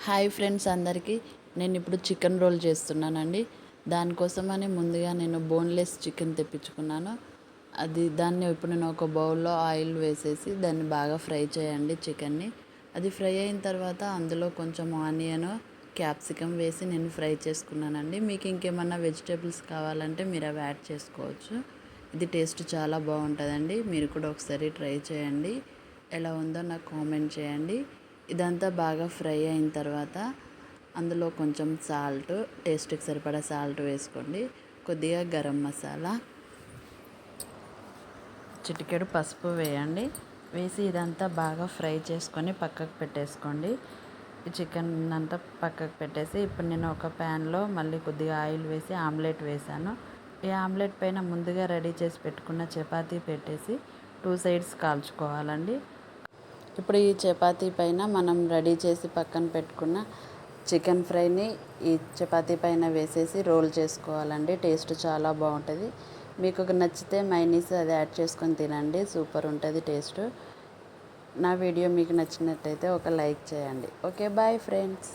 Hi friends అందరికీ. నేను ఇప్పుడు చికెన్ రోల్ చేస్తున్నానండి. దానికోసమని ముందుగా నేను బోన్లెస్ చికెన్ తెప్పించుకున్నాను. దాన్ని ఇప్పుడు నేను ఒక బౌల్లో ఆయిల్ వేసేసి దాన్ని బాగా ఫ్రై చేయండి చికెన్ని. అది ఫ్రై అయిన తర్వాత అందులో కొంచెం ఆనియన్, క్యాప్సికమ్ వేసి నేను ఫ్రై చేసుకున్నానండి. మీకు ఇంకేమన్నా వెజిటేబుల్స్ కావాలంటే మీరు అవి యాడ్ చేసుకోవచ్చు. ఇది టేస్ట్ చాలా బాగుంటుందండి. మీరు కూడా ఒకసారి ట్రై చేయండి. ఎలా ఉందో నాకు కామెంట్ చేయండి. ఇదంతా బాగా ఫ్రై అయిన తర్వాత అందులో కొంచెం సాల్ట్, టేస్ట్కి సరిపడా సాల్ట్ వేసుకోండి. కొద్దిగా గరం మసాలా, చిటికెడు పసుపు వేయండి. వేసి ఇదంతా బాగా ఫ్రై చేసుకొని పక్కకు పెట్టేసుకోండి. ఈ చికెన్ అంతా పక్కకు పెట్టేసి ఇప్పుడు నేను ఒక ప్యాన్లో మళ్ళీ కొద్దిగా ఆయిల్ వేసి ఆమ్లెట్ వేసాను. ఈ ఆమ్లెట్ పైన ముందుగా రెడీ చేసి పెట్టుకున్న చపాతీ పెట్టేసి 2 సైడ్స్ కాల్చుకోవాలండి. ఇప్పుడు ఈ చపాతీ పైన మనం రెడీ చేసి పక్కన పెట్టుకున్న చికెన్ ఫ్రైని ఈ చపాతీ పైన వేసేసి రోల్ చేసుకోవాలండి. టేస్ట్ చాలా బాగుంటుంది. మీకు నచ్చితే మైనీస్ అది యాడ్ చేసుకొని తినండి. సూపర్ ఉంటుంది టేస్ట్. నా వీడియో మీకు నచ్చినట్టయితే ఒక లైక్ చేయండి. Okay, bye friends.